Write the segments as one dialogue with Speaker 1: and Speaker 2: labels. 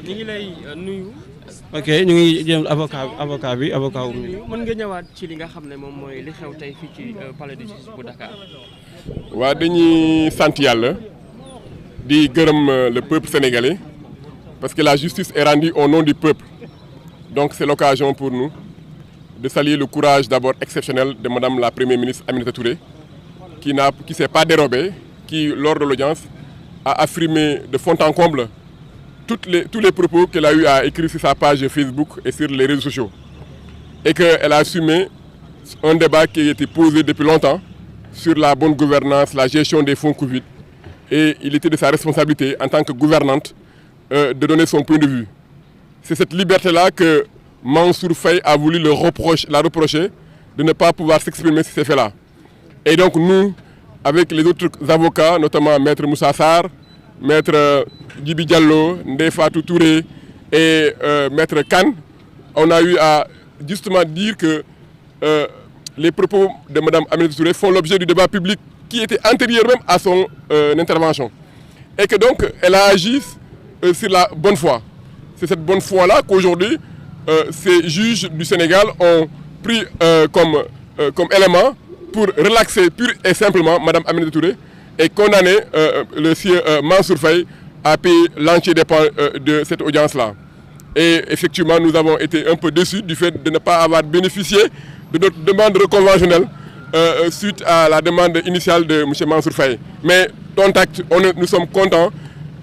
Speaker 1: ñu ngi lay nuyu.
Speaker 2: ok ñu ngi jëm avocat bi avocat wu.
Speaker 1: mën nga ñëwaat ci li nga xam ne moom mooy li xew tey fii ci palais de justice bu Dakar.
Speaker 3: waa dañuy sant yàlla di gërëm le peuple sénégalais parce que la justice est rendue au nom du peuple donc c'est l'occasion pour nous de saluer le courage d'abord exceptionnel de Madame la Première ministre Aminata Touré qui s'est pas dérobée, qui lors de l'audience a affirmé de fond en comble tous les propos qu'elle a eu à écrire sur sa page Facebook et sur les réseaux sociaux et qu'elle a assumé un débat qui a été posé depuis longtemps sur la bonne gouvernance, la gestion des fonds Covid et il était de sa responsabilité en tant que gouvernante de donner son point de vue. C'est cette liberté-là que Mansour Faye a voulu la reprocher de ne pas pouvoir s'exprimer sur ces faits-là. Et donc nous, avec les autres avocats, notamment Maître Moussa Sarr, Maître Djibi Diallo, Ndeye Fatou Touré et Maître Kane, on a eu à justement dire que les propos de Madame Aminata Touré font l'objet du débat public qui était antérieur même à son intervention. Et que donc elle a agi sur la bonne foi. C'est cette bonne foi-là qu'aujourd'hui ces juges du Sénégal ont pris comme élément pour relaxer pur et simplement Madame Aminata Touré et condamner le sieur Mansour Faye à payer l'entier dépens de cette audience-là. Et effectivement, nous avons été un peu déçus du fait de ne pas avoir bénéficié de notre demande reconventionnelle suite à la demande initiale de M. Mansour Faye. Mais nous sommes contents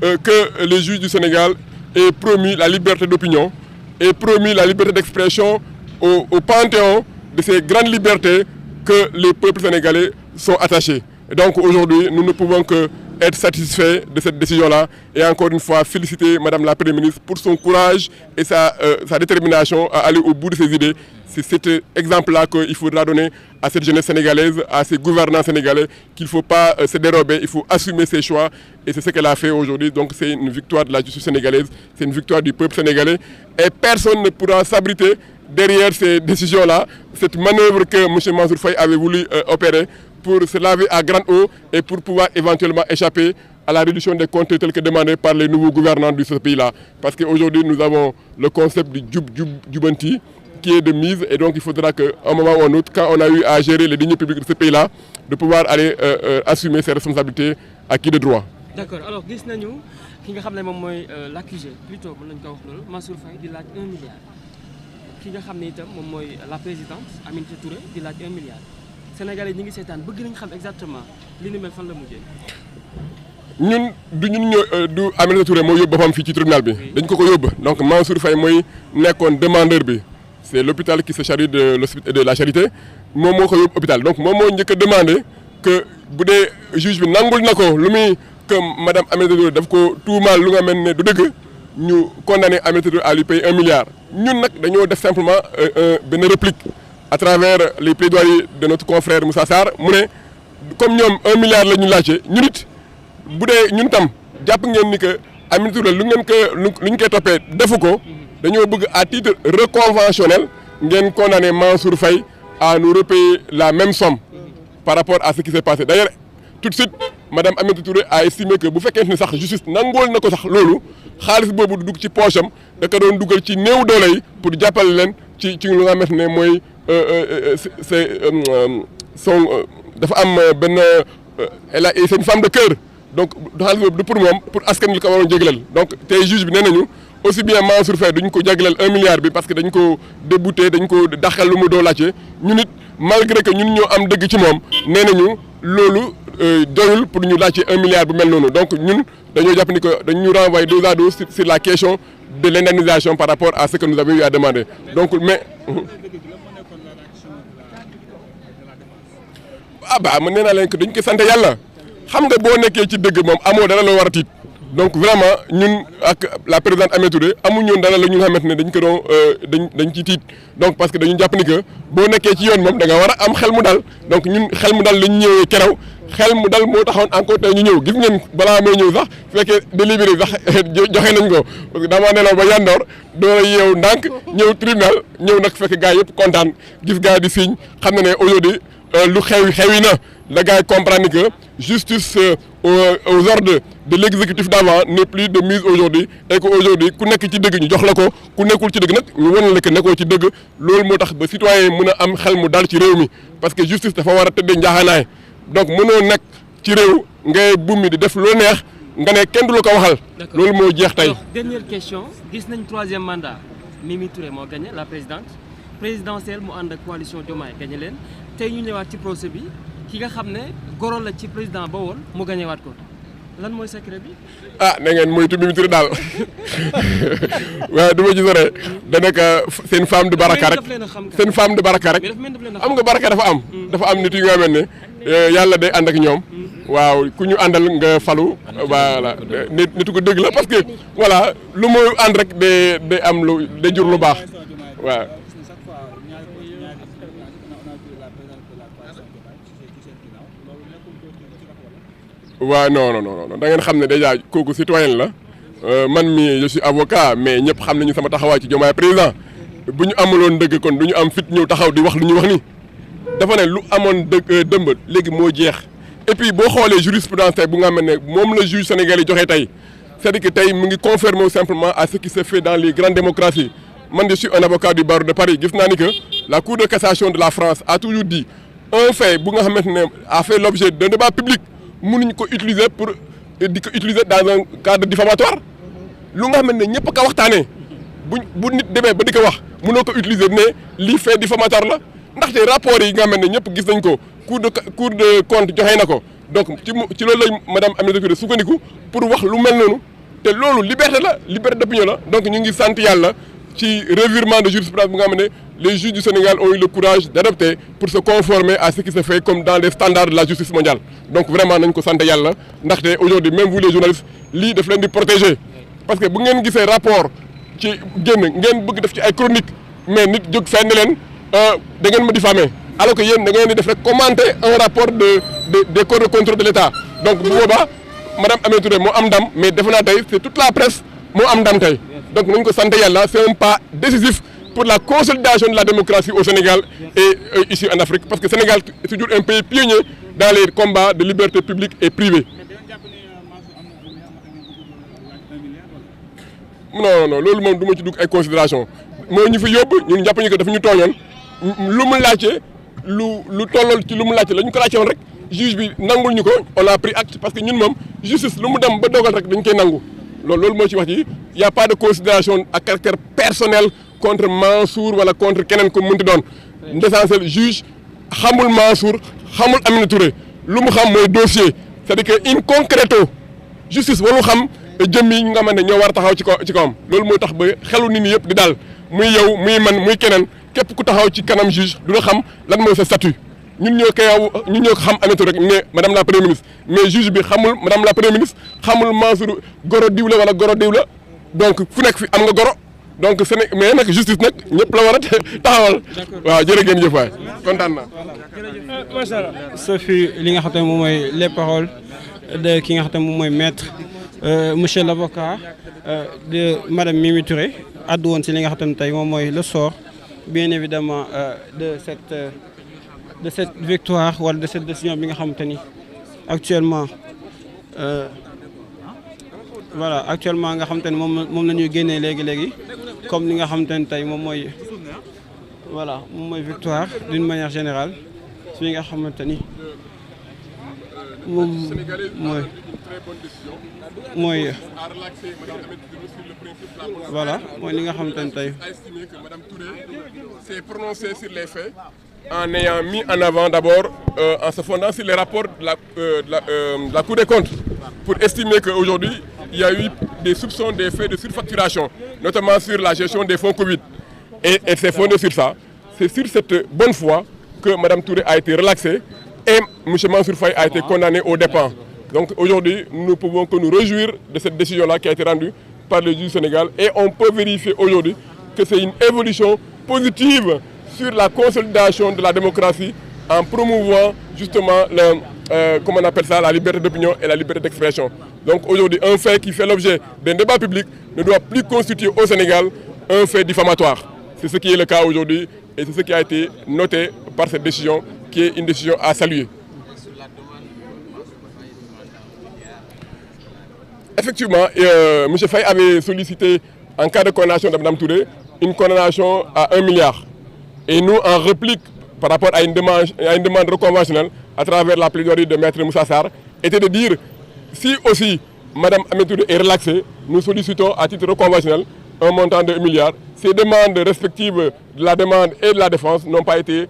Speaker 3: que les juges du Sénégal aient promis la liberté d'opinion et promis la liberté d'expression au panthéon de ces grandes libertés que les peuples sénégalais sont attachés. Et donc aujourd'hui, nous ne pouvons que être satisfaits de cette décision-là et encore une fois féliciter Madame la Première ministre pour son courage et sa détermination à aller au bout de ses idées. C'est cet exemple-là qu'il faudra donner à cette jeunesse sénégalaise, à ces gouvernants sénégalais, qu'il ne faut pas se dérober, il faut assumer ses choix et c'est ce qu'elle a fait aujourd'hui. Donc c'est une victoire de la justice sénégalaise, c'est une victoire du peuple sénégalais et personne ne pourra s'abriter derrière ces décisions-là, cette manœuvre que M. Mansour Faye avait voulu opérer pour se laver à grande eau et pour pouvoir éventuellement échapper à la réduction des comptes telle que demandée par les nouveaux gouvernants de ce pays-là. Parce qu'aujourd'hui, nous avons le concept du Djubanti qui est de mise et donc il faudra qu'à un moment ou un autre, quand on a eu à gérer les deniers publics de ce pays-là, de pouvoir aller assumer ses responsabilités acquis de droit.
Speaker 1: D'accord. Alors, gis nañu ki nga xam ne moom mooy l'accusé plutôt mën nañu ko wax loolu Mansour Faye di laaj 1 milliard. ki nga xam ne itam moom mooy la présidente Aminata Touré di laaj 1 milliard Sénégalais ñi ngi seetaan bëgg nañ xam exactement li ni mel fan la mujjee.
Speaker 3: ñun du Aminata Touré moo yóbbu boppam fii ci tribunal bi dañ ko yóbbu donc Mansour Faye mooy nekkoon demandeur bi c'est l'hôpital qui se charge de la charité moom moo ko yóbbu hôpital donc moom moo njëkk a demandé que bu dee juge bi nangul na ko lu muy que madame Aminata Touré daf ko tuumaal lu nga mel ne du dëgg ñu condamné Aminata Touré à lui payer 1 milliard ñun nag dañoo def simplement benn réplique à travers les plaidoyers de notre confrère Moussa Sarr mu ne comme ñoom 1 milliard la ñu laajte ñun it bu dee ñun tam jàpp ngeen ni que Aminata Touré lu ñu koy toppee defu ko dañoo bëgg à titre reconventionnel ngeen condamné Mansour Faye à nous repayer la même somme par rapport à ce qui s'est passé d'ailleurs tout de suite madame Aminata Touré a estimé que bu fekkente ni sax justice nangool na ko sax loolu xaalis boobu du dugg ci poche am da ko doon dugal ci néew doole yi pour jàppale leen ci lu nga xamante ne mooy dafa am benn c'est une femme de cœur donc xaalis boobu du pour moom pour askan li ko waroon jégleel donc tey juge bi nee nañu aussi bien Mansour Faye duñ ko jagleel 1 milliard bi parce que dañ ko débouté dañ ko daxal lu mu doo laajte ñun it malgré que ñun ñoo am dëgg ci moom nee nañu loolu doyul pour ñu laajte 1 milliard bu mel noonu donc ñun dañoo jàpp ni que dañu renvoyer dos à dos sur la question de l'indemnisation par rapport à ce que nous avons eu à demander donc mais man nee naa leen que dañ ko sant yàlla xam nga boo nekkee ci dëgg moom amoo dara loo war a tiit donc vraiment ñun ak la présidente Aminata Touré amuñu woon dara la ñu nga xamante ne dañ ko doon dañ ci tiit donc parce que dañu jàpp ni que boo nekkee ci yoon moom da nga war a am xel mu dal donc ñun xel mu dal la ñu ñëwee keroog xel mu dal moo taxoon encore tey ñu ñëw gis ngeen balaa may ñëw sax fekkee délibéré sax joxe nañ ko parce que damaa nelaw ba yandoor doora yeew ndànk ñëw tribunal ñëw nag fekk gars yëpp kontaan gis gars yi di signe xam na ne aujourd'hui lu xewi na la gars yi comprendre que justice aux ordres de l'exécutif d'avant n'est plus de mise aujourd'hui et que aujourd'hui ku nekk ci dëgg ñu jox la ko ku nekkul ci dëgg nag ñu wan la que nekkoo ci dëgg loolu moo tax ba citoyen yi mën a am xel mu dal ci réew mi parce que justice dafa war a tëddee njaaxaanaay donc mënoo nekk ci réew ngay buum mi di def loo neex nga ne kenn du la ko waxal. loolu moo jeex tey.
Speaker 1: Dernière question gis nañ 3e mandat Mimi Touré moo gagné la présidentielle mu ànd ak coalition Diomaye gagné leen tey ñu ñëwaat ci procès bi ki nga xam ne goro la ci président ba woon mu gagné waat ko lan mooy secret bi.
Speaker 3: ah na ngeen moytu Mimi Touré daal waaw du ma ci sore danaka seen femme de baraka rek seen femme de baraka rek am nga baraka dafa am. dafa am nit yu nga xam ne yàlla day ànd ak ñoom. waaw ku ñu àndal nga falu voilà nit ko dëgg la parce que voilà lu mu ànd rek day am lu day jur lu baax waaw. waaw non da ngeen xam ne déjà kooku citoyen la man mi je suis avocat mais ñëpp xam nañu sama taxawaay ci Diomaye président bu ñu amuloon dëgg kon du ñu am fit ñëw taxaw di wax lu ñuy wax ni dafa ne lu amoon dëgg dëmb léegi moo jeex. et puis boo xoolee jurisprudence tey bu nga xam ne moom la juge sénégalais joxe tey c'est-à-dire que tey mu ngi confirmer simplement à ce qui se fait dans les grandes démocraties man je suis un avocat du barreau de Paris gis naa ni que la cour de cassation de la France a toujours dit un fait bu nga xamante ne a fait l'objet d'un débat public mënuñ ko utiliser pour di ko utiliser dans un cadre diffamatoire lu nga xamante ne ñëpp a ko waxtaanee bu nit demee ba di ko wax mënoo ko utiliser ne lii fait diffamatoire la ndaxte rapport yi nga xamante ne ñëpp gis nañ ko. Cour de compte joxe na ko donc ci loolu la madame Aminata Touré sukkandiku pour wax lu mel noonu te loolu liberté d'opinion la donc ñu ngi sant yàlla ci revirement de jurisprudence bi nga xam ne les juges du Sénégal ont eu le courage d'adopter pour se conformer à ce qui se fait comme dans les standards de la justice mondiale donc vraiment nañ ko sant yàlla ndaxte aujourd'hui même vous les journalistes lii daf leen di protéger parce que bu ngeen gisee rapport ci génn ngeen bëgg def ci ay chronique mais nit jóg fenn leen da ngeen ma diffamer alors que yéen da ngeen di def rek commenter un rapport des corps de contrôle de l'État donc bu boobaa madame Aminata Touré moo am ndam mais defe naa tey c'est toute la presse moo am ndam tey donc nañ ko sant yàlla c'est un pas décisif pour la consolidation de la démocratie au Sénégal et ici en Afrique parce que Sénégal est toujours un pays pionnier dans les combats de liberté publique et privée. non loolu moom du ma ci dugg ay considération moo ñu fi yóbbu ñun jàpp ñu ko dafa ñu tooñoon lu mu laajte lu tollool ci lu mu laajte la ñu ko laajte woon rek juge bi nangul ñu ko on a pris acte parce que ñun moom justice lu mu dem ba dogal rek dañ koy nangu loolu moo ci wax ji y a pas de considération à caractère personnel contre Mansour wala contre keneen ko mënti doon l'essentiel juge xamul Mansour xamul Aminata Touré lu mu xam mooy dossier c'est-à-dire que in concreto justice waru xam jëmm yi nga xam ne ñoo war a taxaw ci kawam loolu mooy tax ba xelu nit ñi yëpp di daal muy yow muy man muy keneen képp ku taxaw ci kanam juge du la xam lan mooy sa statut ñun ñoo ko xam Aminata rek ne madame la première ministre mais juge bi xamul madame la première ministre xamul Mansour goro diw la wala goro diw la donc fu nekk fi am nga goro donc mais nag justice nag ñëpp la war a taxawal. waaw jërë ngeen jëf waay kontaan naa.
Speaker 2: macha allah. ce fut li nga xam ne moom mooy les paroles de ki nga xam ne moom mooy maître monsieur l'avocat de madame Mimi Touré addu woon si li nga xam ne tey moom mooy le sort bien évidemment de cette victoire wala de cette décision bi nga xamante ni actuellement voilà actuellement nga xamante ni moom la ñuy génnee léegi comme li nga xamante ni tey moom mooy voilà moom mooy victoire d'une manière générale si li nga xamante ni moom mooy voilà mooy li nga xamante ni tey.
Speaker 3: Madame Touré s'est prononcée sur les faits en ayant mis en avant d'abord en se fondant sur les rapports de la Cour des comptes pour estimer qu'aujourd'hui il y a eu des soupçons des faits de surfacturation notamment sur la gestion des fonds Covid et c'est fondé sur ça. C'est sur cette bonne foi que Madame Touré a été relaxée et M. Mansour Faye a été condamné aux dépens. Donc aujourd'hui, nous ne pouvons que nous réjouir de cette décision-là qui a été rendue par le juge du Sénégal et on peut vérifier aujourd'hui que c'est une évolution positive sur la consolidation de la démocratie en promouvant justement comment on appelle ça, la liberté d'opinion et la liberté d'expression. Donc aujourd'hui, un fait qui fait l'objet d'un débat public ne doit plus constituer au Sénégal un fait diffamatoire. C'est ce qui est le cas aujourd'hui et c'est ce qui a été noté par cette décision qui est une décision à saluer. effectivement, M. Faye avait sollicité, en cas de condamnation de Mme Touré, une condamnation à 1 milliard. Et nous, en réplique par rapport à une demande reconventionnelle, à travers la plaidoirie de Maître Moussa Sarr, était de dire, si aussi Mme Aminata Touré est relaxée, nous sollicitons à titre reconventionnel un montant de 1 milliard. Ces demandes respectives de la demande et de la défense n'ont pas été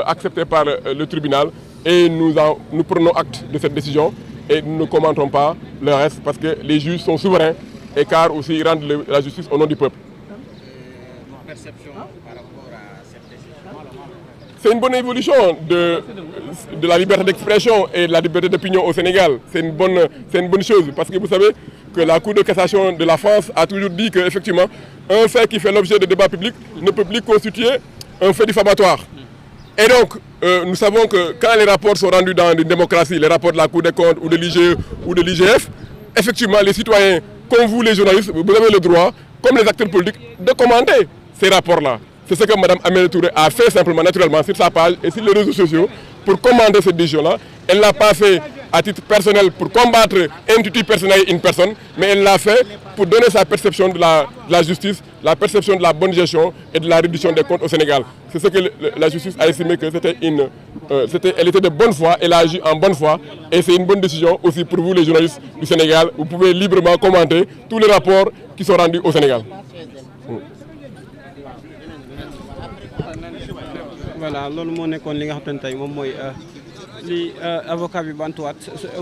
Speaker 3: acceptées par le tribunal et nous prenons acte de cette décision et nous ne commentons pas le reste parce que les juges sont souverains et car aussi ils rendent la justice au nom du peuple.
Speaker 2: Perception par rapport à cette décision?
Speaker 3: C'est une bonne évolution de la liberté d'expression et de la liberté d'opinion au Sénégal. C'est une bonne chose parce que vous savez que la Cour de cassation de la France a toujours dit qu'effectivement, un fait qui fait l'objet de débats publics ne peut plus constituer un fait diffamatoire. Et donc, nous savons que quand les rapports sont rendus dans une démocratie, les rapports de la Cour des comptes ou de l'IGE ou de l'IGF, effectivement, les citoyens, comme vous les journalistes, vous avez le droit, comme les acteurs politiques, de commenter ces rapports-là. C'est ce que Mme Aminata Touré a fait simplement, naturellement, sur sa page et sur les réseaux sociaux pour commenter cette décision-là. Elle ne l'a pas fait à titre personnel pour combattre un titre personnel une personne, mais elle l'a fait pour donner sa perception de la justice, la perception de la bonne gestion et de la réduction des comptes au Sénégal. C'est ce que la justice a estimé que elle était de bonne foi, elle a agi en bonne foi et c'est une bonne décision aussi pour vous les journalistes du Sénégal. Vous pouvez librement commenter tous les rapports qui sont rendus au Sénégal.
Speaker 2: Voilà loolu moo nekkoon li nga xamante ne tey moom mooy li avocat bi bantuwaat